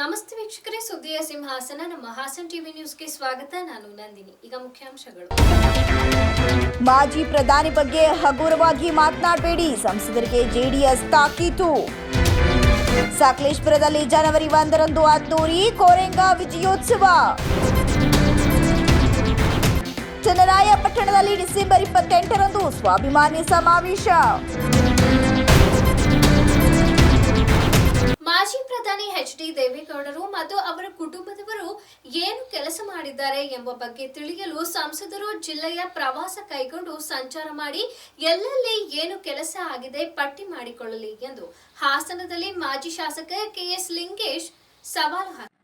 ನಮಸ್ತೆ ವೀಕ್ಷಕರೇ, ಸುದ್ದಿಯ ಸಿಂಹಾಸನ ನಮ್ಮ ಹಾಸನ್ ಟಿವಿ ನ್ಯೂಸ್ಗೆ ಸ್ವಾಗತ. ನಾನು ನಂದಿನಿ. ಈಗ ಮುಖ್ಯಾಂಶಗಳು. ಮಾಜಿ ಪ್ರಧಾನಿ ಬಗ್ಗೆ ಹಗುರವಾಗಿ ಮಾತನಾಡಬೇಡಿ, ಸಂಸದರಿಗೆ ಜೆಡಿಎಸ್ ತಾಕೀತು. ಸಕಲೇಶಪುರದಲ್ಲಿ ಜನವರಿ 1ರಂದು ಅದ್ದೂರಿ ಕೋರೆಂಗ ವಿಜಯೋತ್ಸವ. ಚನ್ನರಾಯಪಟ್ಟಣದಲ್ಲಿ ಡಿಸೆಂಬರ್ 28ರಂದು ಸ್ವಾಭಿಮಾನಿ ಸಮಾವೇಶ. ಮಾಜಿ ಪ್ರಧಾನಿ ಎಚ್.ಡಿ. ದೇವೇಗೌಡರು ಮತ್ತು ಅವರ ಕುಟುಂಬದವರು ಏನು ಕೆಲಸ ಮಾಡಿದ್ದಾರೆ ಎಂಬ ಬಗ್ಗೆ ತಿಳಿಯಲು ಸಂಸದರು ಜಿಲ್ಲೆಯ ಪ್ರವಾಸ ಕೈಗೊಂಡು ಸಂಚಾರ ಮಾಡಿ ಎಲ್ಲೆಲ್ಲಿ ಏನು ಕೆಲಸ ಆಗಿದೆ ಪಟ್ಟಿ ಮಾಡಿಕೊಳ್ಳಲಿ ಎಂದು ಹಾಸನದಲ್ಲಿ ಮಾಜಿ ಶಾಸಕ ಕೆ.ಎಸ್. ಲಿಂಗೇಶ್ ಸವಾಲು ಹಾಕಿದರು.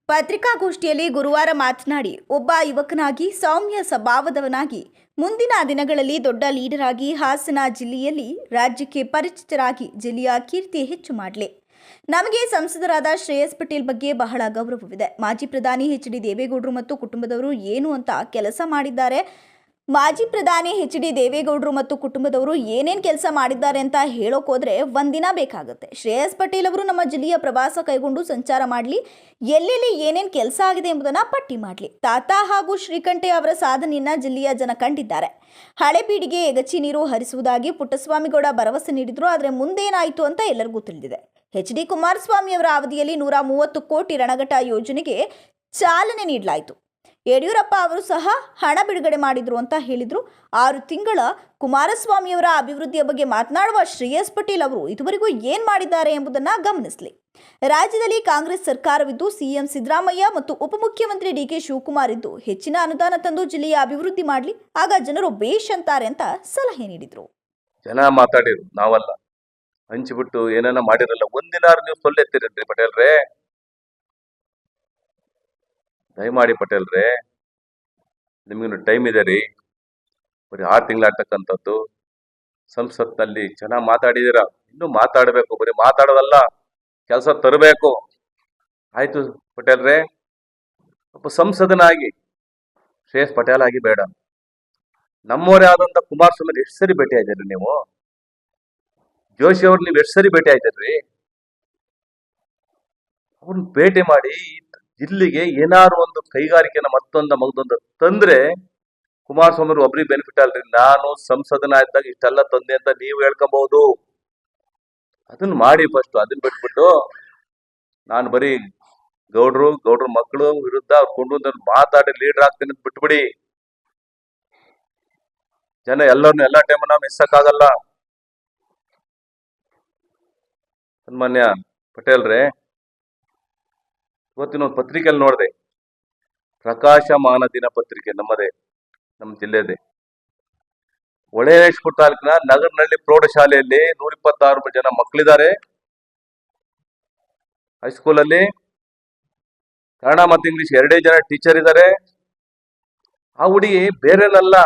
ಪತ್ರಿಕಾಗೋಷ್ಠಿಯಲ್ಲಿ ಗುರುವಾರ ಮಾತನಾಡಿ, ಒಬ್ಬ ಯುವಕನಾಗಿ ಸೌಮ್ಯ ಸ್ವಭಾವದವನಾಗಿ ಮುಂದಿನ ದಿನಗಳಲ್ಲಿ ದೊಡ್ಡ ಲೀಡರ್ ಆಗಿ ಹಾಸನ ಜಿಲ್ಲೆಯಲ್ಲಿ ರಾಜ್ಯಕ್ಕೆ ಪರಿಚಿತರಾಗಿ ಜಿಲ್ಲೆಯ ಕೀರ್ತಿ ಹೆಚ್ಚು ಮಾಡಲಿ. ನಮಗೆ ಸಂಸದರಾದ ಶ್ರೇಯಸ್ ಪಟೇಲ್ ಬಗ್ಗೆ ಬಹಳ ಗೌರವವಿದೆ. ಮಾಜಿ ಪ್ರಧಾನಿ ಎಚ್.ಡಿ. ದೇವೇಗೌಡರು ಮತ್ತು ಕುಟುಂಬದವರು ಏನು ಅಂತ ಕೆಲಸ ಮಾಡಿದ್ದಾರೆ, ಮಾಜಿ ಪ್ರಧಾನಿ ಎಚ್.ಡಿ. ದೇವೇಗೌಡರು ಮತ್ತು ಕುಟುಂಬದವರು ಏನೇನು ಕೆಲಸ ಮಾಡಿದ್ದಾರೆ ಅಂತ ಹೇಳೋಕೋದ್ರೆ ಒಂದಿನ ಬೇಕಾಗುತ್ತೆ. ಶ್ರೇಯಸ್ ಪಟೇಲ್ ಅವರು ನಮ್ಮ ಜಿಲ್ಲೆಯ ಪ್ರವಾಸ ಕೈಗೊಂಡು ಸಂಚಾರ ಮಾಡಲಿ, ಎಲ್ಲೆಲ್ಲಿ ಏನೇನು ಕೆಲಸ ಆಗಿದೆ ಎಂಬುದನ್ನು ಪಟ್ಟಿ ಮಾಡಲಿ. ತಾತ ಹಾಗೂ ಶ್ರೀಕಂಠೆ ಅವರ ಸಾಧನೆಯನ್ನ ಜಿಲ್ಲೆಯ ಜನ ಕಂಡಿದ್ದಾರೆ. ಹಳೆಬೀಡಿಗೆ ಎಗಚಿ ನೀರು ಹರಿಸುವುದಾಗಿ ಪುಟ್ಟಸ್ವಾಮಿಗೌಡ ಭರವಸೆ ನೀಡಿದ್ರು, ಆದರೆ ಮುಂದೇನಾಯಿತು ಅಂತ ಎಲ್ಲರಿಗೂ ತಿಳಿದಿದೆ. ಎಚ್.ಡಿ. ಕುಮಾರಸ್ವಾಮಿ ಅವರ ಅವಧಿಯಲ್ಲಿ 130 ಕೋಟಿ ರಣಘಟ ಯೋಜನೆಗೆ ಚಾಲನೆ ನೀಡಲಾಯಿತು. ಯಡಿಯೂರಪ್ಪ ಅವರು ಸಹ ಹಣ ಬಿಡುಗಡೆ ಮಾಡಿದ್ರು ಅಂತ ಹೇಳಿದ್ರು. 6 ತಿಂಗಳ ಕುಮಾರಸ್ವಾಮಿಯವರ ಅಭಿವೃದ್ಧಿಯ ಬಗ್ಗೆ ಮಾತನಾಡುವ ಶ್ರೇಯಸ್ ಪಟೇಲ್ ಅವರು ಇದುವರೆಗೂ ಏನು ಮಾಡಿದ್ದಾರೆ ಎಂಬುದನ್ನು ಗಮನಿಸಲಿ. ರಾಜ್ಯದಲ್ಲಿ ಕಾಂಗ್ರೆಸ್ ಸರ್ಕಾರವಿದ್ದು ಸಿಎಂ ಸಿದ್ದರಾಮಯ್ಯ ಮತ್ತು ಉಪಮುಖ್ಯಮಂತ್ರಿ ಡಿ.ಕೆ. ಶಿವಕುಮಾರ್ ಇದ್ದು ಹೆಚ್ಚಿನ ಅನುದಾನ ತಂದು ಜಿಲ್ಲೆಯ ಅಭಿವೃದ್ಧಿ ಮಾಡಲಿ, ಆಗ ಜನರು ಬೇಷ್ ಅಂತಾರೆ ಅಂತ ಸಲಹೆ ನೀಡಿದರು. ಜನ ಮಾತಾಡಿರು, ನಾವಲ್ಲ. ಹಂಚಿಬಿಟ್ಟು ಏನೇನ ಮಾಡಿರಲ್ಲ. ಒಂದಿನಾರು ನೀವು ಸೊಲ್ಲೆತ್ತಿರನ್ರಿ ಪಟೇಲ್ರೇ, ದಯಮಾಡಿ ಪಟೇಲ್ರೇ, ನಿಮಗಿನ್ನು ಟೈಮ್ ಇದೆ ರೀ. ಬರೀ 6 ತಿಂಗಳಾಗ್ತಕ್ಕಂಥದ್ದು. ಸಂಸತ್ನಲ್ಲಿ ಚೆನ್ನಾಗಿ ಮಾತಾಡಿದ್ದೀರ, ಇನ್ನೂ ಮಾತಾಡಬೇಕು. ಬರೀ ಮಾತಾಡೋದಲ್ಲ, ಕೆಲಸ ತರಬೇಕು. ಆಯ್ತು ಪಟೇಲ್ರೇ, ಒಬ್ಬ ಸಂಸದನಾಗಿ ಶ್ರೇಯಸ್ ಪಟೇಲ್ ಆಗಿ ಬೇಡ, ನಮ್ಮವರೇ ಆದಂಥ ಕುಮಾರಸ್ವಾಮಿ ಎಷ್ಟು ಸರಿ ಭೇಟಿ ಆಗಿದ್ರಿ ನೀವು? ಜೋಶಿ ಅವ್ರು ನೀವು ಎಷ್ಟು ಸರಿ ಭೇಟಿ ಆಯ್ತಾರ್ರಿ? ಅವ್ರನ್ನ ಭೇಟಿ ಮಾಡಿ ಜಿಲ್ಲೆಗೆ ಏನಾದ್ರು ಒಂದು ಕೈಗಾರಿಕೆನ ಮಗದೊಂದು ತಂದ್ರೆ ಕುಮಾರಸ್ವಾಮಿ ಅವ್ರು ಒಬ್ರಿಗೆ ಬೆನಿಫಿಟ್ ಅಲ್ರಿ. ನಾನು ಸಂಸದನಾಗಿದ್ದಾಗ ಇಷ್ಟೆಲ್ಲ ತಂದೆ ಅಂತ ನೀವು ಹೇಳ್ಕೊಬಹುದು. ಅದನ್ನ ಮಾಡಿ ಫಸ್ಟ್. ಅದನ್ನ ಬಿಟ್ಬಿಟ್ಟು ನಾನು ಬರೀ ಗೌಡ್ರ ಮಕ್ಕಳು ವಿರುದ್ಧ ಅವ್ರು ಕೊಂಡು ಮಾತಾಡಿ ಲೀಡರ್ ಆಗ್ತೀನಿ ಅಂತ ಬಿಟ್ಬಿಡಿ. ಜನ ಎಲ್ಲ ಟೈಮ್ ನಾವು ಮಿಸ್ಸಕ್ಕಾಗಲ್ಲ. ಸನ್ಮಾನ್ಯ ಪಟೇಲ್ರೇ, ಇವತ್ತಿನ ಒಂದು ಪತ್ರಿಕೆಯಲ್ಲಿ ನೋಡಿದೆ, ಪ್ರಕಾಶಮಾನ ದಿನಪತ್ರಿಕೆ ನಮ್ಮದೇ, ನಮ್ಮ ಜಿಲ್ಲೆದೆ. ಹೊಳೆನರಸೀಪುರ ತಾಲೂಕಿನ ನಗರನಹಳ್ಳಿ ಪ್ರೌಢಶಾಲೆಯಲ್ಲಿ 126 ಜನ ಮಕ್ಕಳಿದ್ದಾರೆ. ಹೈಸ್ಕೂಲಲ್ಲಿ ಕನ್ನಡ ಮತ್ತು ಇಂಗ್ಲಿಷ್ 2 ಜನ ಟೀಚರ್ ಇದ್ದಾರೆ. ಆ ಹುಡುಗಿ ಬೇರೆನಲ್ಲ,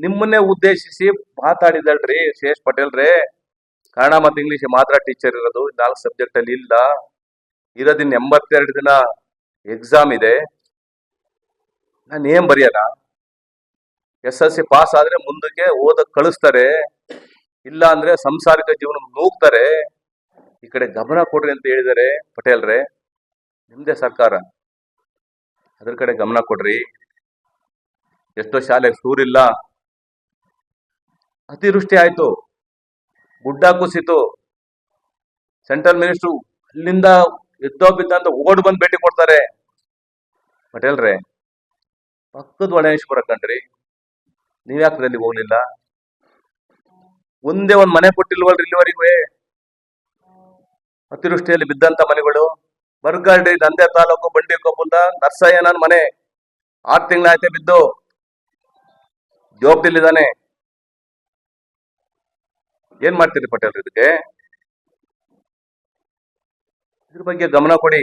ನಿಮ್ಮನ್ನೇ ಉದ್ದೇಶಿಸಿ ಮಾತಾಡಿದಳ್ರಿ ಶ್ರೇಯಸ್ ಪಟೇಲ್ರೇ. ಕನ್ನಡ ಮತ್ತು ಇಂಗ್ಲಿಷ್ ಮಾತ್ರ ಟೀಚರ್ ಇರೋದು, 4 ಸಬ್ಜೆಕ್ಟ್ ಅಲ್ಲಿ ಇಲ್ಲ. ಇರೋದಿನ್ 82 ದಿನ ಎಕ್ಸಾಮ್ ಇದೆ. ನಾನು ಏನ್ ಬರೆಯೋಣ? SSLC ಪಾಸ್ ಆದ್ರೆ ಮುಂದಕ್ಕೆ ಓದಕ್ ಕಳಿಸ್ತಾರೆ, ಇಲ್ಲ ಅಂದ್ರೆ ಸಂಸಾರಿಕ ಜೀವನ ನೂಗ್ತಾರೆ. ಈ ಕಡೆ ಗಮನ ಕೊಡ್ರಿ ಅಂತ ಹೇಳಿದ್ದಾರೆ. ಪಟೇಲ್ರೇ, ನಿಮ್ದೇ ಸರ್ಕಾರ, ಅದ್ರ ಕಡೆ ಗಮನ ಕೊಡ್ರಿ. ಎಷ್ಟೋ ಶಾಲೆಗೆ ಸೂರಿಲ್ಲ, ಅತಿವೃಷ್ಟಿ ಆಯ್ತು, ಗುಡ್ಡ ಕುಸಿತು, ಸೆಂಟ್ರಲ್ ಮಿನಿಸ್ಟ್ರು ಅಲ್ಲಿಂದ ಎದ್ದೋ ಬಿದ್ದ ಅಂತ ಓಡ್ ಬಂದು ಭೇಟಿ ಕೊಡ್ತಾರೆ. ಪಟೇಲ್ರೇ, ಪಕ್ಕದ ಹೊಳೆನರಸೀಪುರ ಕಣ್ರಿ, ನೀವ್ಯಾಕೆ ಅಲ್ಲಿ ಹೋಗ್ಲಿಲ್ಲ? ಒಂದೇ ಒಂದು ಮನೆ ಕೊಟ್ಟಿಲ್ವಲ್ರಿ ಇಲ್ಲಿವರೆಗೂ? ಅತಿವೃಷ್ಟಿಯಲ್ಲಿ ಬಿದ್ದಂತ ಮನೆಗಳು ಬರ್ಗಾಡ್ರಿ. ನಂದೇ ತಾಲೂಕು ಬಂಡಿಕೊಪ್ಪದ ನರ್ಸಯ್ಯ ನನ್ನ ಮನೆ 6 ತಿಂಗಳಾಯ್ತೆ ಬಿದ್ದು, ಜೋಬ್ತಿಲಿದ್ದಾನೆ. ಏನ್ ಮಾಡ್ತೀರಿ ಪಟೇಲ್ರಿ? ಇದ್ರ ಬಗ್ಗೆ ಗಮನ ಕೊಡಿ.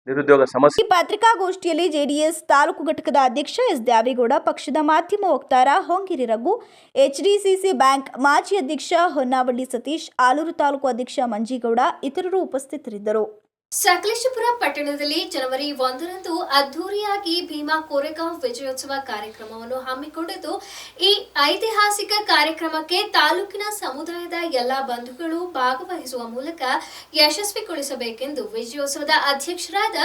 ನಿರುದ್ಯೋಗ ಸಮಸ್ಯೆ. ಈ ಪತ್ರಿಕಾಗೋಷ್ಠಿಯಲ್ಲಿ ಜೆಡಿಎಸ್ ತಾಲೂಕು ಘಟಕದ ಅಧ್ಯಕ್ಷ ಎಸ್. ದ್ಯಾವೇಗೌಡ, ಪಕ್ಷದ ಮಾಧ್ಯಮ ವಕ್ತಾರ ಹೊಂಗಿರಿ ರಘು, HDCC ಬ್ಯಾಂಕ್ ಮಾಜಿ ಅಧ್ಯಕ್ಷ ಹೊನ್ನಾವಳ್ಳಿ ಸತೀಶ್, ಆಲೂರು ತಾಲೂಕು ಅಧ್ಯಕ್ಷ ಮಂಜೇಗೌಡ ಇತರರು ಉಪಸ್ಥಿತರಿದ್ದರು. ಸಕಲೇಶಪುರ ಪಟ್ಟಣದಲ್ಲಿ ಜನವರಿ 1ರಂದು ಅದ್ದೂರಿಯಾಗಿ ಭೀಮಾ ಕೋರೆಗಾಂವ್ ವಿಜಯೋತ್ಸವ ಕಾರ್ಯಕ್ರಮವನ್ನು ಹಮ್ಮಿಕೊಂಡಿದ್ದು, ಈ ಐತಿಹಾಸಿಕ ಕಾರ್ಯಕ್ರಮಕ್ಕೆ ತಾಲೂಕಿನ ಸಮುದಾಯದ ಎಲ್ಲ ಬಂಧುಗಳು ಭಾಗವಹಿಸುವ ಮೂಲಕ ಯಶಸ್ವಿಗೊಳಿಸಬೇಕೆಂದು ವಿಜಯೋತ್ಸವದ ಅಧ್ಯಕ್ಷರಾದ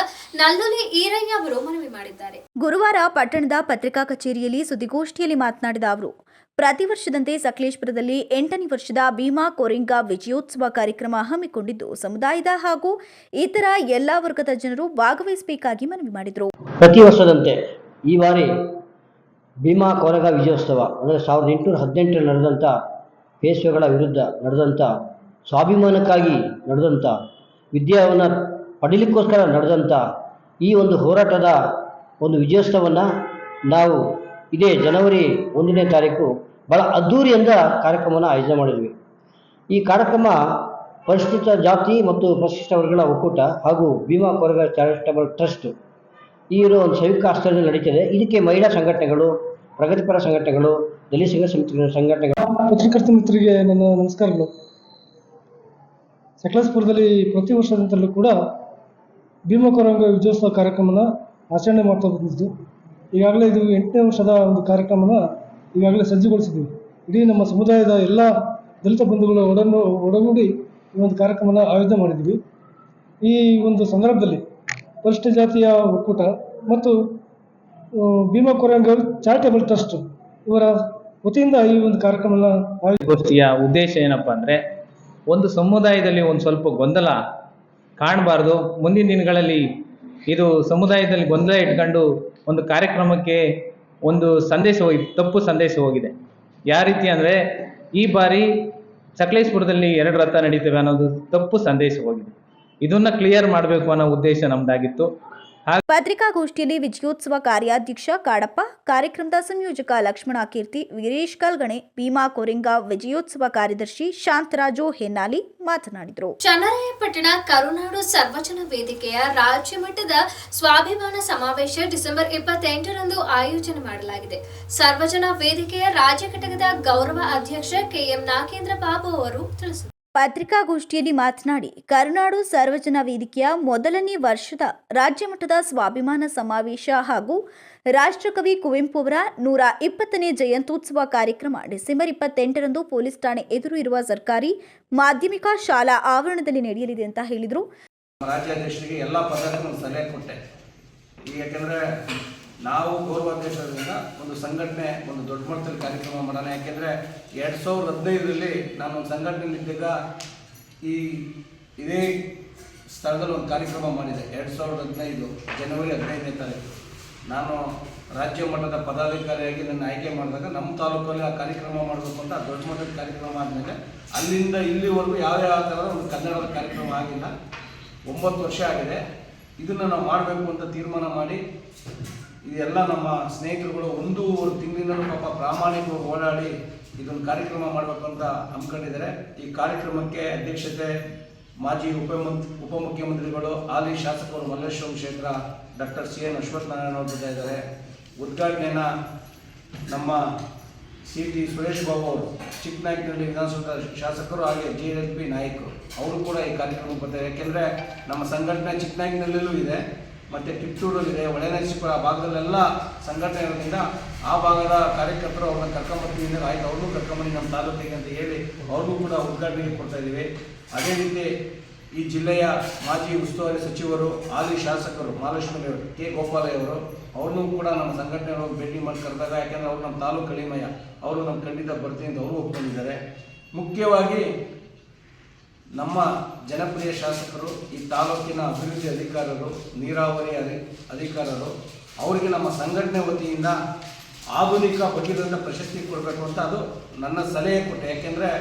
ನಲ್ಲುಲಿ ಈರಯ್ಯ ಅವರು ಮನವಿ ಮಾಡಿದ್ದಾರೆ. ಗುರುವಾರ ಪಟ್ಟಣದ ಪತ್ರಿಕಾ ಕಚೇರಿಯಲ್ಲಿ ಸುದ್ದಿಗೋಷ್ಠಿಯಲ್ಲಿ ಮಾತನಾಡಿದ ಅವರು, ಪ್ರತಿ ವರ್ಷದಂತೆ ಸಕಲೇಶಪುರದಲ್ಲಿ 8ನೇ ವರ್ಷದ ಭೀಮಾ ಕೋರೆಗಾಂವ್ ವಿಜಯೋತ್ಸವ ಕಾರ್ಯಕ್ರಮ ಹಮ್ಮಿಕೊಂಡಿದ್ದು, ಸಮುದಾಯದ ಹಾಗೂ ಇತರ ಎಲ್ಲ ವರ್ಗದ ಜನರು ಭಾಗವಹಿಸಬೇಕಾಗಿ ಮನವಿ ಮಾಡಿದರು. ಪ್ರತಿ ವರ್ಷದಂತೆ ಈ ಬಾರಿ ಭೀಮಾ ಕೋರೆಗಾಂವ್ ವಿಜಯೋತ್ಸವ ಅಂದರೆ 1818 ನಡೆದಂಥ ಪೇಶ್ವೆಗಳ ವಿರುದ್ಧ ನಡೆದಂಥ ಸ್ವಾಭಿಮಾನಕ್ಕಾಗಿ ನಡೆದಂಥ ವಿದ್ಯಾವನ್ನು ಪಡೀಲಿಕ್ಕೋಸ್ಕರ ನಡೆದಂಥ ಈ ಒಂದು ಹೋರಾಟದ ಒಂದು ವಿಜಯೋತ್ಸವವನ್ನು ನಾವು ಇದೇ ಜನವರಿ 1ನೇ ತಾರೀಕು ಭಾಳ ಅದ್ಧೂರಿಯಿಂದ ಕಾರ್ಯಕ್ರಮವನ್ನು ಆಯೋಜನೆ ಮಾಡಿದ್ವಿ. ಈ ಕಾರ್ಯಕ್ರಮ ಪರಿಶಿಷ್ಟ ಜಾತಿ ಮತ್ತು ಪರಿಶಿಷ್ಟ ವರ್ಗಗಳ ಒಕ್ಕೂಟ ಹಾಗೂ ಭೀಮಾ ಕೋರೆಗಾಂವ್ ಚಾರಿಟಬಲ್ ಟ್ರಸ್ಟ್ ಈ ಒಂದು ಸಂಯುಕ್ತ ಆಶ್ರಯದಲ್ಲಿ ನಡೀತಿದೆ. ಇದಕ್ಕೆ ಮಹಿಳಾ ಸಂಘಟನೆಗಳು, ಪ್ರಗತಿಪರ ಸಂಘಟನೆಗಳು, ದಲಿತ ಸಂಘಟನೆಗಳು, ಪತ್ರಕರ್ತ ಮಿತ್ರರಿಗೆ ನನ್ನ ನಮಸ್ಕಾರಗಳು. ಸಕಲೇಶಪುರದಲ್ಲಿ ಪ್ರತಿ ವರ್ಷದಂತಲೂ ಕೂಡ ಭೀಮಾ ಕೋರೆಗಾಂವ್ ವಿಜಯೋತ್ಸವ ಕಾರ್ಯಕ್ರಮನ ಆಚರಣೆ ಮಾಡ್ತಾ ಬಂದಿದ್ದು, ಈಗಾಗಲೇ ಇದು 8ನೇ ವರ್ಷದ ಒಂದು ಕಾರ್ಯಕ್ರಮನ ಈಗಾಗಲೇ ಸಜ್ಜುಗೊಳಿಸಿದ್ದೀವಿ. ಇಡೀ ನಮ್ಮ ಸಮುದಾಯದ ಎಲ್ಲ ದಲಿತ ಬಂಧುಗಳು ಒಡಗೂಡಿ ಈ ಒಂದು ಕಾರ್ಯಕ್ರಮನ ಆಯೋಜನೆ ಮಾಡಿದ್ದೀವಿ. ಈ ಒಂದು ಸಂದರ್ಭದಲ್ಲಿ ಪರಿಶಿಷ್ಟ ಜಾತಿಯ ಒಕ್ಕೂಟ ಮತ್ತು ಭೀಮಾ ಕೋರೆಗಾಂವ್ ಚಾರಿಟಬಲ್ ಟ್ರಸ್ಟ್ ಇವರ ವತಿಯಿಂದ ಈ ಒಂದು ಕಾರ್ಯಕ್ರಮನ ಗೋಷ್ಠಿಯ ಉದ್ದೇಶ ಏನಪ್ಪ ಅಂದರೆ, ಒಂದು ಸಮುದಾಯದಲ್ಲಿ ಒಂದು ಸ್ವಲ್ಪ ಗೊಂದಲ ಕಾಣಬಾರ್ದು. ಮುಂದಿನ ದಿನಗಳಲ್ಲಿ ಇದು ಸಮುದಾಯದಲ್ಲಿ ಗೊಂದಲ ಇಟ್ಕೊಂಡು ಒಂದು ಕಾರ್ಯಕ್ರಮಕ್ಕೆ ಒಂದು ಸಂದೇಶ ಹೋಗಿ ತಪ್ಪು ಸಂದೇಶ ಹೋಗಿದೆ. ಯಾವ ರೀತಿ ಅಂದರೆ, ಈ ಬಾರಿ ಸಕಲೇಶಪುರದಲ್ಲಿ 2 ರಥ ನಡೀತವೆ ಅನ್ನೋದು ತಪ್ಪು ಸಂದೇಶ ಹೋಗಿದೆ. ಇದನ್ನು ಕ್ಲಿಯರ್ ಮಾಡಬೇಕು ಅನ್ನೋ ಉದ್ದೇಶ ನಮ್ಮದಾಗಿತ್ತು. ಪತ್ರಿಕಾಗೋಷ್ಠಿಯಲ್ಲಿ ವಿಜಯೋತ್ಸವ ಕಾರ್ಯಾಧ್ಯಕ್ಷ ಕಾಡಪ್ಪ, ಕಾರ್ಯಕ್ರಮದ ಸಂಯೋಜಕ ಲಕ್ಷ್ಮಣ ಕೀರ್ತಿ, ವೀರೇಶ್ ಕಲ್ಗಣೆ, ಭೀಮಾ ಕೋರೆಗಾಂವ್ ವಿಜಯೋತ್ಸವ ಕಾರ್ಯದರ್ಶಿ ಶಾಂತರಾಜು ಹೆನ್ನಾಲಿ ಮಾತನಾಡಿದರು. ಚನ್ನರಾಯಪಟ್ಟಣ ಕರುನಾಡು ಸರ್ವಜನ ವೇದಿಕೆಯ ರಾಜ್ಯ ಮಟ್ಟದ ಸ್ವಾಭಿಮಾನ ಸಮಾವೇಶ ಡಿಸೆಂಬರ್ 28ರಂದು ಆಯೋಜನೆ ಮಾಡಲಾಗಿದೆ. ಸರ್ವಜನ ವೇದಿಕೆಯ ರಾಜ್ಯ ಘಟಕದ ಗೌರವ ಅಧ್ಯಕ್ಷ ಕೆಎಂ ನಾಗೇಂದ್ರ ಬಾಬು ಅವರು ತಿಳಿಸಿದರು. ಪತ್ರಿಕಾಗೋಷ್ಠಿಯಲ್ಲಿ ಮಾತನಾಡಿ, ಕರುನಾಡು ಸರ್ವಜನ ವೇದಿಕೆಯ ಮೊದಲನೇ ವರ್ಷದ ರಾಜ್ಯ ಮಟ್ಟದ ಸ್ವಾಭಿಮಾನ ಸಮಾವೇಶ ಹಾಗೂ ರಾಷ್ಟ್ರಕವಿ ಕುವೆಂಪು ಅವರ 120ನೇ ಜಯಂತ್ಯುತ್ಸವ ಕಾರ್ಯಕ್ರಮ ಡಿಸೆಂಬರ್ 28ರಂದು ಪೊಲೀಸ್ ಠಾಣೆ ಎದುರು ಇರುವ ಸರ್ಕಾರಿ ಮಾಧ್ಯಮಿಕ ಶಾಲಾ ಆವರಣದಲ್ಲಿ ನಡೆಯಲಿದೆ ಅಂತ ಹೇಳಿದರು. ರಾಜ್ಯಾಧ್ಯಕ್ಷರಿಗೆ ಎಲ್ಲ ಪದಾರ್ಥಗಳನ್ನು ಸಲಹೆ ಕೊಟ್ಟೆ. ಯಾಕೆಂದರೆ ನಾವು ಗೌರವಾಧ್ಯಕ್ಷರಿಂದ ಒಂದು ಸಂಘಟನೆ ಒಂದು ದೊಡ್ಡ ಮಟ್ಟದಲ್ಲಿ ಕಾರ್ಯಕ್ರಮ ಮಾಡೋಣ. ಯಾಕೆಂದರೆ 2015ರಲ್ಲಿ ನಾನು ಒಂದು ಸಂಘಟನೆಯಲ್ಲಿದ್ದಾಗ ಇದೇ ಸ್ಥಳದಲ್ಲಿ ಒಂದು ಕಾರ್ಯಕ್ರಮ ಮಾಡಿದೆ. 2015 ಜನವರಿ 15ನೇ ತಾರೀಕು ನಾನು ರಾಜ್ಯ ಮಟ್ಟದ ಪದಾಧಿಕಾರಿಯಾಗಿ ನನ್ನ ಆಯ್ಕೆ ಮಾಡಿದಾಗ ನಮ್ಮ ತಾಲೂಕಲ್ಲಿ ಆ ಕಾರ್ಯಕ್ರಮ ಮಾಡಬೇಕು ಅಂತ ದೊಡ್ಡ ಮಟ್ಟದ ಕಾರ್ಯಕ್ರಮ ಆದಮೇಲೆ ಅಲ್ಲಿಂದ ಇಲ್ಲಿವರೆಗೂ ಯಾವ ಥರದ ಒಂದು ಕನ್ನಡದ ಕಾರ್ಯಕ್ರಮ ಆಗಿಲ್ಲ. 9 ವರ್ಷ ಆಗಿದೆ. ಇದನ್ನು ನಾವು ಮಾಡಬೇಕು ಅಂತ ತೀರ್ಮಾನ ಮಾಡಿ ಇದೆಲ್ಲ ನಮ್ಮ ಸ್ನೇಹಿತರುಗಳು 1.5 ತಿಂಗಳಿಂದಲೂ ಪಾಪ ಪ್ರಾಮಾಣಿಕವಾಗಿ ಓಡಾಡಿ ಇದೊಂದು ಕಾರ್ಯಕ್ರಮ ಮಾಡಬೇಕು ಅಂತ ಹಮ್ಮಿಕೊಂಡಿದ್ದಾರೆ. ಈ ಕಾರ್ಯಕ್ರಮಕ್ಕೆ ಅಧ್ಯಕ್ಷತೆ ಮಾಜಿ ಉಪಮುಖ್ಯಮಂತ್ರಿಗಳು, ಹಾಲಿ ಶಾಸಕರು ಮಲ್ಲೇಶ್ವರಂ ಕ್ಷೇತ್ರ ಡಾಕ್ಟರ್ CN ಅಶ್ವತ್ಥನಾರಾಯಣ ಅವರು ಬರ್ತಾ ಇದ್ದಾರೆ. ಉದ್ಘಾಟನೆಯನ್ನು ನಮ್ಮ CT ಸುರೇಶ್ ಬಾಬು ಅವರು, ಚಿಕ್ಕನಾಯಕನಹಳ್ಳಿ ವಿಧಾನಸೌಧ ಶಾಸಕರು, ಹಾಗೆ JLP ನಾಯಕರು ಅವರು ಕೂಡ ಈ ಕಾರ್ಯಕ್ರಮಕ್ಕೆ ಬರ್ತಾರೆ. ಯಾಕೆಂದರೆ ನಮ್ಮ ಸಂಘಟನೆ ಚಿಕ್ಕನಾಯಕನಹಳ್ಳಿಯಲ್ಲೂ ಇದೆ ಮತ್ತು ಕಿತ್ತೂರಲ್ಲಿದೆ, ಹೊಳೆನರಸೀಪುರ ಆ ಭಾಗದಲ್ಲೆಲ್ಲ ಸಂಘಟನೆ ಇರೋದ್ರಿಂದ ಆ ಭಾಗದ ಕಾರ್ಯಕರ್ತರು ಅವ್ರನ್ನ ಕರ್ಕೊಂಬರ್ತೀವಿ ಆಯ್ತು, ಅವ್ರಿಗೂ ಕರ್ಕೊಂಬಂದು ನಮ್ಮ ತಾಲೂಕಿಗೆ ಅಂತ ಹೇಳಿ ಅವ್ರಿಗೂ ಕೂಡ ಉದ್ಘಾಟನೆಗೆ ಕೊಡ್ತಾಯಿದ್ದೀವಿ. ಅದೇ ರೀತಿ ಈ ಜಿಲ್ಲೆಯ ಮಾಜಿ ಉಸ್ತುವಾರಿ ಸಚಿವರು, ಹಾಲಿ ಶಾಸಕರು ಮಹಾಲಕ್ಷ್ಮಿ ಕೆ ಗೋಪಾಲಯ್ಯ ಅವರು, ಅವ್ರನ್ನೂ ಕೂಡ ನಮ್ಮ ಸಂಘಟನೆಗಳು ಭೇಟಿ ಮಾಡಿ ಕರೆದಾಗ, ಯಾಕೆಂದರೆ ಅವರು ನಮ್ಮ ತಾಲೂಕು ಕಳಿಮಯ, ಅವರು ನಮ್ಮ ಖಂಡಿತ ಬರ್ತೀನಿ ಅಂತ ಅವರು ಒಪ್ಕೊಂಡಿದ್ದಾರೆ. ಮುಖ್ಯವಾಗಿ ನಮ್ಮ ಜನಪ್ರಿಯ ಶಾಸಕರು, ಈ ತಾಲೂಕಿನ ಅಭಿವೃದ್ಧಿ ಅಧಿಕಾರರು, ನೀರಾವರಿ ಅಧಿಕಾರರು, ಅವರಿಗೆ ನಮ್ಮ ಸಂಘಟನೆ ವತಿಯಿಂದ ಆಧುನಿಕ ಭಗೀರಥ ಪ್ರಶಸ್ತಿ ಕೊಡಬೇಕು ಅಂತ ಅದು ನನ್ನ ಸಲಹೆ ಕೊಟ್ಟೆ. ಯಾಕೆಂದರೆ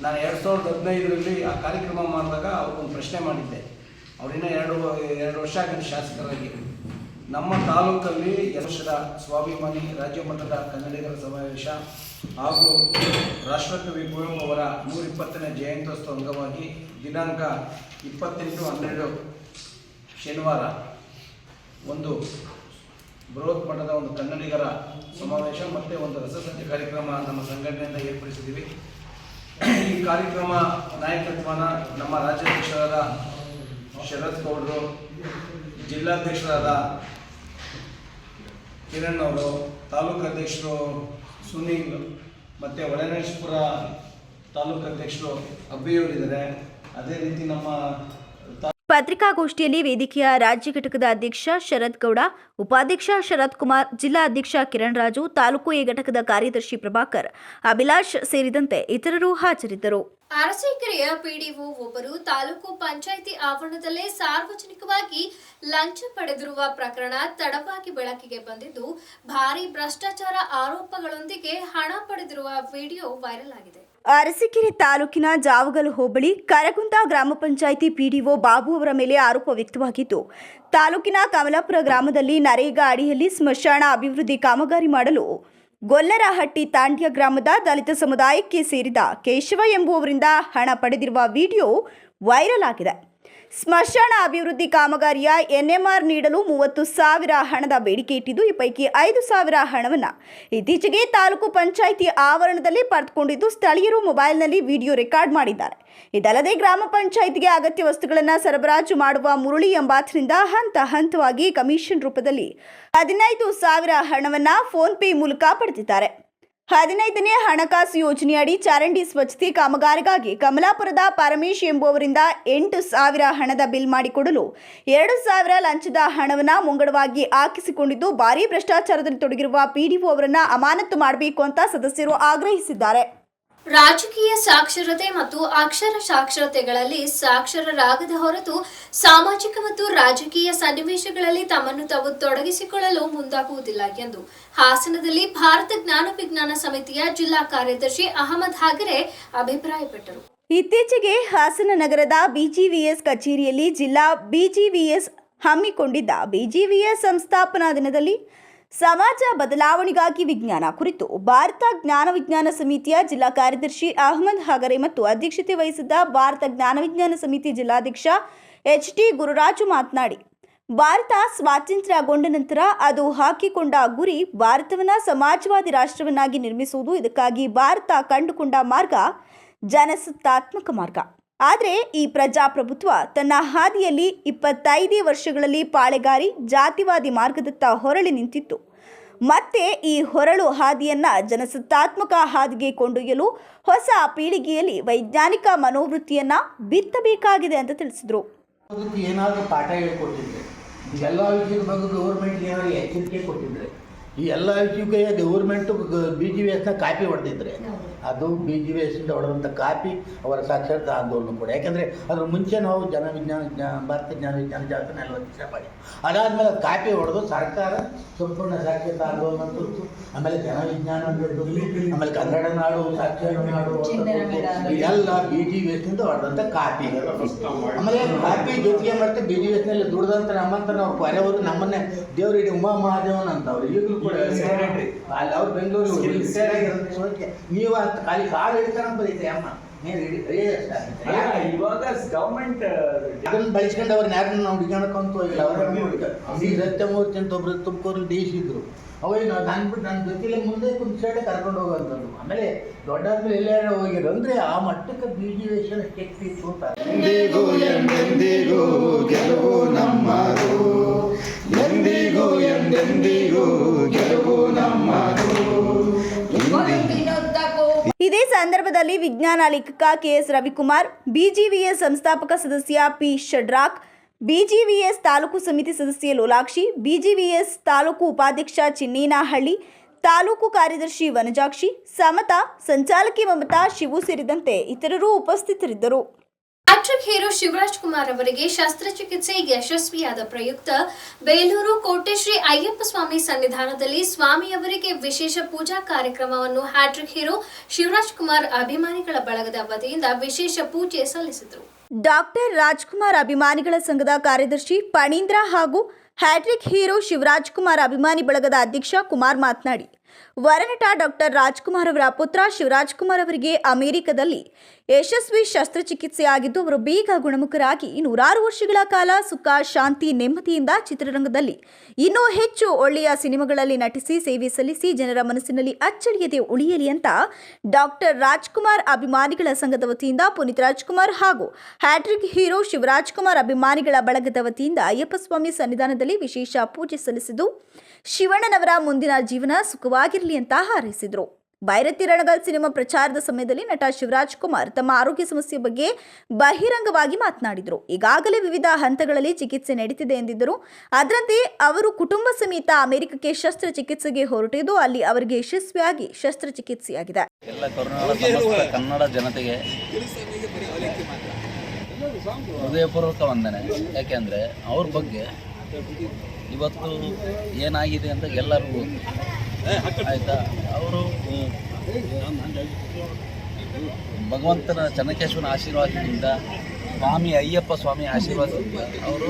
ನಾನು 2015ರಲ್ಲಿ ಆ ಕಾರ್ಯಕ್ರಮ ಮಾಡಿದಾಗ ಅವ್ರಿಗೊಂದು ಪ್ರಶ್ನೆ ಮಾಡಿದ್ದೆ. ಅವರಿನ್ನ 2 ವರ್ಷ ಆಗಿದೆ ಶಾಸಕರಾಗಿ. ನಮ್ಮ ತಾಲೂಕಲ್ಲಿ 2 ವರ್ಷದ ಸ್ವಾಭಿಮಾನಿ ರಾಜ್ಯ ಮಟ್ಟದ ಕನ್ನಡಿಗರ ಸಮಾವೇಶ ಹಾಗೂ ರಾಷ್ಟ್ರಕವಿ ಕುವೆಂಪು ಅವರ 120ನೇ ಜಯಂತ್ಯೋತ್ಸವ ಅಂಗವಾಗಿ ದಿನಾಂಕ 28/12 ಶನಿವಾರ ಒಂದು ಬೃಹತ್ ಮಟ್ಟದ ಒಂದು ಕನ್ನಡಿಗರ ಸಮಾವೇಶ ಮತ್ತು ಒಂದು ರಸಸಂಚೆ ಕಾರ್ಯಕ್ರಮ ನಮ್ಮ ಸಂಘಟನೆಯಿಂದ ಏರ್ಪಡಿಸಿದ್ದೀವಿ. ಈ ಕಾರ್ಯಕ್ರಮ ನಾಯಕತ್ವನ ನಮ್ಮ ರಾಜ್ಯಾಧ್ಯಕ್ಷರಾದ ಶರತ್ ಗೌಡರು, ಜಿಲ್ಲಾಧ್ಯಕ್ಷರಾದ ಕಿರಣ್ ಅವರು, ತಾಲೂಕು ಅಧ್ಯಕ್ಷರು ಸುನೀಲ್ ಮತ್ತು ಒಳನೇಶ್ವರ ತಾಲೂಕು ಅಧ್ಯಕ್ಷರು ಅಬ್ಬಿಯವರಿದ್ದಾರೆ. ಅದೇ ರೀತಿ ನಮ್ಮ ಪತ್ರಿಕಾಗೋಷ್ಠಿಯಲ್ಲಿ ವೇದಿಕೆಯ ರಾಜ್ಯ ಘಟಕದ ಅಧ್ಯಕ್ಷ ಶರತ್ ಗೌಡ, ಉಪಾಧ್ಯಕ್ಷ ಶರತ್ ಕುಮಾರ್, ಜಿಲ್ಲಾ ಅಧ್ಯಕ್ಷ ಕಿರಣ್ ರಾಜು, ತಾಲೂಕು ಎ ಘಟಕದ ಕಾರ್ಯದರ್ಶಿ ಪ್ರಭಾಕರ್, ಅಭಿಲಾಷ್ ಸೇರಿದಂತೆ ಇತರರು ಹಾಜರಿದ್ದರು. ಅರಸೀಕೆರೆಯ ಪಿಡಿಒ ಒಬ್ಬರು ತಾಲೂಕು ಪಂಚಾಯಿತಿ ಆವರಣದಲ್ಲೇ ಸಾರ್ವಜನಿಕವಾಗಿ ಲಂಚ ಪಡೆದಿರುವ ಪ್ರಕರಣ ತಡವಾಗಿ ಬೆಳಕಿಗೆ ಬಂದಿದ್ದು, ಭಾರೀ ಭ್ರಷ್ಟಾಚಾರ ಆರೋಪಗಳೊಂದಿಗೆ ಹಣ ಪಡೆದಿರುವ ವಿಡಿಯೋ ವೈರಲ್ ಆಗಿದೆ. ಅರಸೀಕೆರೆ ತಾಲೂಕಿನ ಜಾವಗಲ್ ಹೋಬಳಿ ಕರಗುಂದ ಗ್ರಾಮ ಪಂಚಾಯಿತಿ ಪಿಡಿಒ ಬಾಬು ಅವರ ಮೇಲೆ ಆರೋಪ ವ್ಯಕ್ತವಾಗಿದ್ದು, ತಾಲೂಕಿನ ಕಮಲಾಪುರ ಗ್ರಾಮದಲ್ಲಿ ನರೇಗಾ ಅಡಿಯಲ್ಲಿ ಸ್ಮಶಾನ ಅಭಿವೃದ್ಧಿ ಕಾಮಗಾರಿ ಮಾಡಲು ಗೊಲ್ಲರಹಟ್ಟಿ ತಾಂಡ್ಯ ಗ್ರಾಮದ ದಲಿತ ಸಮುದಾಯಕ್ಕೆ ಸೇರಿದ ಕೇಶವ ಎಂಬುವವರಿಂದ ಹಣ ಪಡೆದಿರುವ ವಿಡಿಯೋ ವೈರಲ್ ಆಗಿದೆ. ಸ್ಮಶಾನ ಅಭಿವೃದ್ಧಿ ಕಾಮಗಾರಿಯ ಎನ್ಎಂಆರ್ ನೀಡಲು 30,000 ಹಣದ ಬೇಡಿಕೆ ಇಟ್ಟಿದ್ದು, ಈ ಪೈಕಿ 5,000 ಹಣವನ್ನು ಇತ್ತೀಚೆಗೆ ತಾಲೂಕು ಪಂಚಾಯಿತಿ ಆವರಣದಲ್ಲಿ ಪಡೆದುಕೊಂಡಿದ್ದು, ಸ್ಥಳೀಯರು ಮೊಬೈಲ್ನಲ್ಲಿ ವಿಡಿಯೋ ರೆಕಾರ್ಡ್ ಮಾಡಿದ್ದಾರೆ. ಇದಲ್ಲದೆ ಗ್ರಾಮ ಪಂಚಾಯಿತಿಗೆ ಅಗತ್ಯ ವಸ್ತುಗಳನ್ನು ಸರಬರಾಜು ಮಾಡುವ ಮುರಳಿ ಎಂಬಾತರಿಂದ ಹಂತ ಹಂತವಾಗಿ ಕಮಿಷನ್ ರೂಪದಲ್ಲಿ 15,000 ಹಣವನ್ನು ಫೋನ್ ಪೇ ಮೂಲಕ ಪಡೆದಿದ್ದಾರೆ. 15ನೇ ಹಣಕಾಸು ಯೋಜನೆಯಡಿ ಚರಂಡಿ ಸ್ವಚ್ಛತೆ ಕಾಮಗಾರಿಗಾಗಿ ಕಮಲಾಪುರದ ಪರಮೇಶ್ ಎಂಬುವವರಿಂದ 8,000 ಹಣದ ಬಿಲ್ ಮಾಡಿಕೊಡಲು 2,000 ಲಂಚದ ಹಣವನ್ನು ಮುಂಗಡವಾಗಿ ಹಾಕಿಸಿಕೊಂಡಿದ್ದು, ಭಾರೀ ಭ್ರಷ್ಟಾಚಾರದಲ್ಲಿ ತೊಡಗಿರುವ ಪಿಡಿಒ ಅವರನ್ನು ಅಮಾನತು ಮಾಡಬೇಕು ಅಂತ ಸದಸ್ಯರು ಆಗ್ರಹಿಸಿದ್ದಾರೆ. ರಾಜಕೀಯ ಸಾಕ್ಷರತೆ ಮತ್ತು ಅಕ್ಷರ ಸಾಕ್ಷರತೆಗಳಲ್ಲಿ ಸಾಕ್ಷರರಾಗದ ಹೊರತು ಸಾಮಾಜಿಕ ಮತ್ತು ರಾಜಕೀಯ ಸನ್ನಿವೇಶಗಳಲ್ಲಿ ತಮ್ಮನ್ನು ತಾವು ತೊಡಗಿಸಿಕೊಳ್ಳಲು ಮುಂದಾಗುವುದಿಲ್ಲ ಎಂದು ಹಾಸನದಲ್ಲಿ ಭಾರತ ಜ್ಞಾನ ವಿಜ್ಞಾನ ಸಮಿತಿಯ ಜಿಲ್ಲಾ ಕಾರ್ಯದರ್ಶಿ ಅಹಮದ್ ಹಾಗೆರೆ ಅಭಿಪ್ರಾಯಪಟ್ಟರು. ಇತ್ತೀಚೆಗೆ ಹಾಸನ ನಗರದ ಬಿಜಿವಿಎಸ್ ಕಚೇರಿಯಲ್ಲಿ ಜಿಲ್ಲಾ ಬಿಜಿವಿಎಸ್ ಹಮ್ಮಿಕೊಂಡಿದ್ದ ಬಿಜಿವಿಎಸ್ ಸಂಸ್ಥಾಪನಾ ದಿನದಲ್ಲಿ ಸಮಾಜ ಬದಲಾವಣೆಗಾಗಿ ವಿಜ್ಞಾನ ಕುರಿತು ಭಾರತ ಜ್ಞಾನ ವಿಜ್ಞಾನ ಸಮಿತಿಯ ಜಿಲ್ಲಾ ಕಾರ್ಯದರ್ಶಿ ಅಹಮದ್ ಹಾಗರೆ ಮತ್ತು ಅಧ್ಯಕ್ಷತೆ ವಹಿಸಿದ್ದ ಭಾರತ ಜ್ಞಾನ ವಿಜ್ಞಾನ ಸಮಿತಿ ಜಿಲ್ಲಾಧ್ಯಕ್ಷ ಎಚ್.ಟಿ. ಗುರುರಾಜು ಮಾತನಾಡಿ, ಭಾರತ ಸ್ವಾತಂತ್ರ್ಯಗೊಂಡ ನಂತರ ಅದು ಹಾಕಿಕೊಂಡ ಗುರಿ ಭಾರತವನ್ನು ಸಮಾಜವಾದಿ ರಾಷ್ಟ್ರವನ್ನಾಗಿ ನಿರ್ಮಿಸುವುದು. ಇದಕ್ಕಾಗಿ ಭಾರತ ಕಂಡುಕೊಂಡ ಮಾರ್ಗ ಜನಸತ್ತಾತ್ಮಕ ಮಾರ್ಗ. ಆದರೆ ಈ ಪ್ರಜಾಪ್ರಭುತ್ವ ತನ್ನ ಹಾದಿಯಲ್ಲಿ 25 ವರ್ಷಗಳಲ್ಲಿ ಪಾಳೆಗಾರಿ ಜಾತಿವಾದಿ ಮಾರ್ಗದತ್ತ ಹೊರಳಿ ನಿಂತಿತ್ತು. ಮತ್ತೆ ಈ ಹೊರಳು ಹಾದಿಯನ್ನು ಜನಸತ್ತಾತ್ಮಕ ಹಾದಿಗೆ ಕೊಂಡೊಯ್ಯಲು ಹೊಸ ಪೀಳಿಗೆಯಲ್ಲಿ ವೈಜ್ಞಾನಿಕ ಮನೋವೃತ್ತಿಯನ್ನು ಬಿತ್ತಬೇಕಾಗಿದೆ ಅಂತ ತಿಳಿಸಿದರು. ಏನಾದರೂ ಪಾಠ ಹೇಳಿಕೊಟ್ಟಿದ್ರೆ, ಎಲ್ಲ ವಿಷಯದ ಬಗ್ಗೆ ಗೌರ್ಮೆಂಟ್ಗೆ ಏನಾದರೂ ಎಚ್ಚರಿಕೆ ಕೊಟ್ಟಿದ್ರೆ, ಈ ಎಲ್ಲ ವಿಷಯಕ್ಕೆ ಗೌರ್ಮೆಂಟು BGVS ಕಾಪಿ ಹೊಡೆದಿದ್ರೆ, ಅದು BGVS ಹೊಡೆದಂಥ ಕಾಪಿ ಅವರ ಸಾಕ್ಷರತಾ ಆಂದೋಲನ ಕೂಡ. ಯಾಕೆಂದರೆ ಅದ್ರ ಮುಂಚೆ ನಾವು ಭಾರತ ಜ್ಞಾನ ವಿಜ್ಞಾನ ಜಾಗೃತಿ 40 ವರ್ಷ ಮಾಡಿ, ಅದಾದಮೇಲೆ ಅದು ಕಾಪಿ ಹೊಡೆದು ಸರ್ಕಾರ ಸಂಪೂರ್ಣ ಸಾಕ್ಷರತಾ ಆಂದೋಲನ ತೋರಿತು. ಆಮೇಲೆ ಜನವಿಜ್ಞಾನ ಅಂತ, ಆಮೇಲೆ ಕನ್ನಡ ನಾಡು, ಸಾಕ್ಷರ ನಾಡು, ಎಲ್ಲ BGVS ಹೊಡೆದಂಥ ಕಾಪಿ. ಆಮೇಲೆ ಕಾಪಿ ಜೊತೆಗೆ ಮಾಡ್ತಾರೆ BGVS ದುಡ್ದಂಥ ನಮ್ಮಂತ ನಾವು ಬರೆಯವರು ನಮ್ಮನ್ನೇ ದೇವ್ರ ಇಡೀ ಉಮಾ ಮಹಾದೇವನ್ ಅಂತವ್ರು ಈಗಲೂ ಕೂಡ ಅಲ್ಲಿ ಅವ್ರು ಬೆಂಗಳೂರು ರಿಟೈರ್ ಆಗಿರೋದಕ್ಕೆ ನೀವು ಅಂತ ಖಾಲಿ ಕಾಲು ಹಿಡ್ಕೊಂಡು ಬರೀತೆ ಅಮ್ಮ ಇವಾಗ ಗವರ್ಮೆಂಟ್ ಅದನ್ನ ಬಳಸ್ಕೊಂಡು ಅವ್ರನ್ನ ಯಾರನ್ನ ನಾವು ಹುಡುಗಾಣಕ್ಕಂತೂ ಹೋಗಿಲ್ಲ. ಅವ್ರ ಈ ಸತ್ಯಮೂರ್ತಿ ಅಂತ ಒಬ್ರು ತುಮಕೂರಲ್ಲಿ ದೇಶಿದ್ರು, ಅವಾಗ ನನ್ನ ಜೊತೆಲೆ ಮುಂದೆ ಕುಂತ ಸೈಡೆ ಕರ್ಕೊಂಡು ಹೋಗೋಂಥದ್ದು. ಆಮೇಲೆ ದೊಡ್ಡಾದ್ಮೇಲೆ ಎಲ್ಲಾರು ಹೋಗಿರೋ ಅಂದರೆ ಆ ಮಟ್ಟಕ್ಕೆ BGVS ಶಕ್ತಿ ಇತ್ತು ಅಂತ. ಎಂದಿಗೂ ಎಂದೆಂದಿಗೂ ಗೆಲುವು ನಮ್ಮದು, ಎಂದಿಗೂ ಎಂದೆಂದಿಗೂ ಗೆಲುವು ನಮ್ಮದು. ಇದೇ ಸಂದರ್ಭದಲ್ಲಿ ವಿಜ್ಞಾನ ಲೇಖಕ KS ರವಿಕುಮಾರ್, BGVS ಸಂಸ್ಥಾಪಕ ಸದಸ್ಯ P ಷಡ್ರಾಕ್, BGVS ತಾಲೂಕು ಸಮಿತಿ ಸದಸ್ಯೆ ಲೋಲಾಕ್ಷಿ, BGVS ತಾಲೂಕು ಉಪಾಧ್ಯಕ್ಷ ಚಿನ್ನೇನಹಳ್ಳಿ, ತಾಲೂಕು ಕಾರ್ಯದರ್ಶಿ ವನಜಾಕ್ಷಿ, ಸಮತಾ, ಸಂಚಾಲಕಿ ಮಮತಾ, ಶಿವು ಸೇರಿದಂತೆ ಇತರರು ಉಪಸ್ಥಿತರಿದ್ದರು. ಹ್ಯಾಟ್ರಿಕ್ ಹೀರೋ ಶಿವರಾಜ್ ಕುಮಾರ್ ಅವರಿಗೆ ಶಸ್ತ್ರಚಿಕಿತ್ಸೆ ಯಶಸ್ವಿಯಾದ ಪ್ರಯುಕ್ತ ಬೇಲೂರು ಕೋಟೆ ಶ್ರೀ ಅಯ್ಯಪ್ಪ ಸ್ವಾಮಿ ಸನ್ನಿಧಾನದಲ್ಲಿ ಸ್ವಾಮಿಯವರಿಗೆ ವಿಶೇಷ ಪೂಜಾ ಕಾರ್ಯಕ್ರಮವನ್ನು ಹ್ಯಾಟ್ರಿಕ್ ಹೀರೋ ಶಿವರಾಜ್ ಕುಮಾರ್ ಅಭಿಮಾನಿಗಳ ಬಳಗದ ವತಿಯಿಂದ ವಿಶೇಷ ಪೂಜೆ ಸಲ್ಲಿಸಿದರು. ಡಾಕ್ಟರ್ ರಾಜ್ಕುಮಾರ್ ಅಭಿಮಾನಿಗಳ ಸಂಘದ ಕಾರ್ಯದರ್ಶಿ ಪಣೀಂದ್ರ ಹಾಗೂ ಹ್ಯಾಟ್ರಿಕ್ ಹೀರೋ ಶಿವರಾಜ್ ಕುಮಾರ್ ಅಭಿಮಾನಿ ಬಳಗದ ಅಧ್ಯಕ್ಷ ಕುಮಾರ್ ಮಾತನಾಡಿ, ವರನಟ ಡಾಕ್ಟರ್ ರಾಜ್ಕುಮಾರ್ ಅವರ ಪುತ್ರ ಶಿವರಾಜ್ ಕುಮಾರ್ ಅವರಿಗೆ ಅಮೆರಿಕದಲ್ಲಿ ಯಶಸ್ವಿ ಶಸ್ತ್ರಚಿಕಿತ್ಸೆ ಆಗಿದ್ದು ಅವರು ಬೇಗ ಗುಣಮುಖರಾಗಿ 100 ವರ್ಷಗಳ ಕಾಲ ಸುಖ ಶಾಂತಿ ನೆಮ್ಮದಿಯಿಂದ ಚಿತ್ರರಂಗದಲ್ಲಿ ಇನ್ನೂ ಹೆಚ್ಚು ಒಳ್ಳೆಯ ಸಿನಿಮಾಗಳಲ್ಲಿ ನಟಿಸಿ ಸೇವೆ ಸಲ್ಲಿಸಿ ಜನರ ಮನಸ್ಸಿನಲ್ಲಿ ಅಚ್ಚಳಿಯದೆ ಉಳಿಯಲಿ ಅಂತ ಡಾಕ್ಟರ್ ರಾಜ್ಕುಮಾರ್ ಅಭಿಮಾನಿಗಳ ಸಂಘದ ವತಿಯಿಂದ ಪುನೀತ್ ರಾಜ್ಕುಮಾರ್ ಹಾಗೂ ಹ್ಯಾಟ್ರಿಕ್ ಹೀರೋ ಶಿವರಾಜ್ ಕುಮಾರ್ ಅಭಿಮಾನಿಗಳ ಬಳಗದ ವತಿಯಿಂದ ಅಯ್ಯಪ್ಪ ಸ್ವಾಮಿ ಸನ್ನಿಧಾನದಲ್ಲಿ ವಿಶೇಷ ಪೂಜೆ ಸಲ್ಲಿಸಿದ್ದು ಶಿವಣ್ಣನವರ ಮುಂದಿನ ಜೀವನ ಸುಖವಾಗಿರಲಿ ಅಂತ ಹಾರೈಸಿದರು. ಭೈರತಿ ರಣಗಲ್ ಸಿನಿಮಾ ಪ್ರಚಾರದ ಸಮಯದಲ್ಲಿ ನಟ ಶಿವರಾಜ್ ಕುಮಾರ್ ತಮ್ಮ ಆರೋಗ್ಯ ಸಮಸ್ಯೆ ಬಗ್ಗೆ ಬಹಿರಂಗವಾಗಿ ಮಾತನಾಡಿದರು. ಈಗಾಗಲೇ ವಿವಿಧ ಹಂತಗಳಲ್ಲಿ ಚಿಕಿತ್ಸೆ ನಡೀತಿದೆ ಎಂದಿದ್ದರು. ಅದರಂತೆ ಅವರು ಕುಟುಂಬ ಸಮೇತ ಅಮೆರಿಕಕ್ಕೆ ಶಸ್ತ್ರಚಿಕಿತ್ಸೆಗೆ ಹೊರಟಿದ್ದು ಅಲ್ಲಿ ಅವರಿಗೆ ಯಶಸ್ವಿಯಾಗಿ ಶಸ್ತ್ರಚಿಕಿತ್ಸೆಯಾಗಿದೆ. ಎಲ್ಲ ಸಮಸ್ತ ಕನ್ನಡ ಜನತೆಗೆ ಹೃದಯಪೂರ್ವಕ ವಂದನೆ. ಯಾಕೆಂದರೆ ಅವ್ರ ಬಗ್ಗೆ ಇವತ್ತು ಏನಾಗಿದೆ ಅಂತ ಎಲ್ಲರಿಗೂ ಆಯಿತಾ. ಅವರು ಭಗವಂತನ ಚನ್ನಕೇಶ್ವರನ ಆಶೀರ್ವಾದದಿಂದ, ಸ್ವಾಮಿ ಅಯ್ಯಪ್ಪ ಸ್ವಾಮಿ ಆಶೀರ್ವಾದದಿಂದ ಅವರು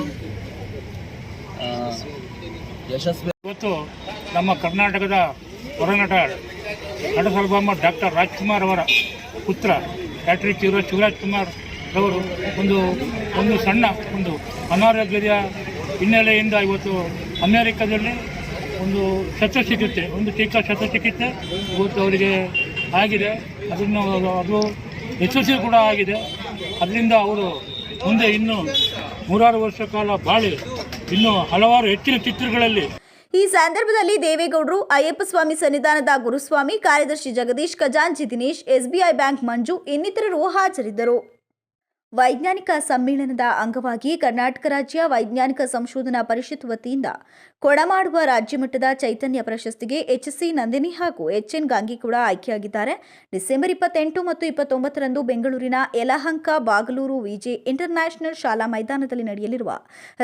ಯಶಸ್ವಿ. ಇವತ್ತು ನಮ್ಮ ಕರ್ನಾಟಕದ ಹೊರನಟ ನಟಸಾರ್ವಭೌಮ ಡಾಕ್ಟರ್ ರಾಜ್ಕುಮಾರ್ ಅವರ ಪುತ್ರ ಹ್ಯಾಟ್ರಿಕ್ ಹೀರೋ ಶಿವರಾಜ್ ಕುಮಾರ್ ಅವರು ಒಂದು ಸಣ್ಣ ಅನಾರೋಗ್ಯದ ಹಿನ್ನೆಲೆಯಿಂದ ಇವತ್ತು ಅಮೆರಿಕದಲ್ಲಿ ಒಂದು ಶಸ್ತ್ರಚಿಕಿತ್ಸೆ, ಚಿಕ್ಕ ಶಸ್ತ್ರಚಿಕಿತ್ಸೆ ಇವತ್ತು ಅವರಿಗೆ ಆಗಿದೆ. ಅದು ಯಶಸ್ವಿ ಕೂಡ ಆಗಿದೆ. ಅದರಿಂದ ಅವರು ಮುಂದೆ ಇನ್ನೂ 100 ವರ್ಷ ಕಾಲ ಬಾಳಿ ಇನ್ನೂ ಹಲವಾರು ಹೆಚ್ಚಿನ ಚಿತ್ರಗಳಲ್ಲಿ. ಈ ಸಂದರ್ಭದಲ್ಲಿ ದೇವೇಗೌಡರು, ಅಯ್ಯಪ್ಪ ಸ್ವಾಮಿ ಸನ್ನಿಧಾನದ ಗುರುಸ್ವಾಮಿ, ಕಾರ್ಯದರ್ಶಿ ಜಗದೀಶ್, ಖಜಾಂಚಿ ದಿನೇಶ್, ಎಸ್ಬಿಐ ಬ್ಯಾಂಕ್ ಮಂಜು ಇನ್ನಿತರರು ಹಾಜರಿದ್ದರು. ವೈಜ್ಞಾನಿಕ ಸಮ್ಮೇಳನದ ಅಂಗವಾಗಿ ಕರ್ನಾಟಕ ರಾಜ್ಯ ವೈಜ್ಞಾನಿಕ ಸಂಶೋಧನಾ ಪರಿಷತ್ ವತಿಯಿಂದ ಕೊಡಮಾಡುವ ರಾಜ್ಯಮಟ್ಟದ ಚೈತನ್ಯ ಪ್ರಶಸ್ತಿಗೆ HC ನಂದಿನಿ ಹಾಗೂ HN ಗಾಂಗಿಕೂಡ ಆಯ್ಕೆಯಾಗಿದ್ದಾರೆ. ಡಿಸೆಂಬರ್ 28 ಮತ್ತು 29ರಂದು ಬೆಂಗಳೂರಿನ ಯಲಹಂಕ ಬಾಗಲೂರು ವಿಜೆ ಇಂಟರ್ನ್ಯಾಷನಲ್ ಶಾಲಾ ಮೈದಾನದಲ್ಲಿ ನಡೆಯಲಿರುವ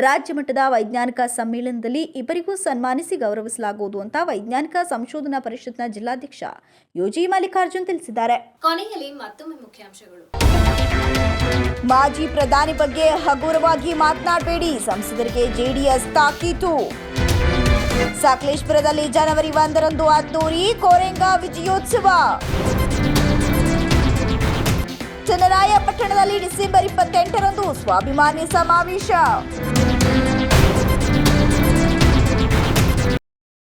ರಾಜ್ಯಮಟ್ಟದ ವೈಜ್ಞಾನಿಕ ಸಮ್ಮೇಳನದಲ್ಲಿ ಇಬ್ಬರಿಗೂ ಸನ್ಮಾನಿಸಿ ಗೌರವಿಸಲಾಗುವುದು ಅಂತ ವೈಜ್ಞಾನಿಕ ಸಂಶೋಧನಾ ಪರಿಷತ್ನ ಜಿಲ್ಲಾಧ್ಯಕ್ಷ ಯೋಜಿ ಮಲ್ಲಿಕಾರ್ಜುನ್ ತಿಳಿಸಿದ್ದಾರೆ. ಕೊನೆಯಲ್ಲಿ ಮತ್ತೊಮ್ಮೆ ಮುಖ್ಯಾಂಶಗಳು. ಮಾಜಿ ಪ್ರಧಾನಿ ಬಗ್ಗೆ ಹಗುರವಾಗಿ ಮಾತನಾಡಬೇಡಿ, ಸಂಸದರಿಗೆ ಜೆಡಿಎಸ್ ತಾಕೀತು. ಸಕಲೇಶಪುರದಲ್ಲಿ ಜನವರಿ 1ರಂದು ಅದ್ದೂರಿ ಕೋರೆಂಗ ವಿಜಯೋತ್ಸವ. ಚನ್ನರಾಯಪಟ್ಟಣದಲ್ಲಿ ಡಿಸೆಂಬರ್ 28ರಂದು ಸ್ವಾಭಿಮಾನಿ ಸಮಾವೇಶ.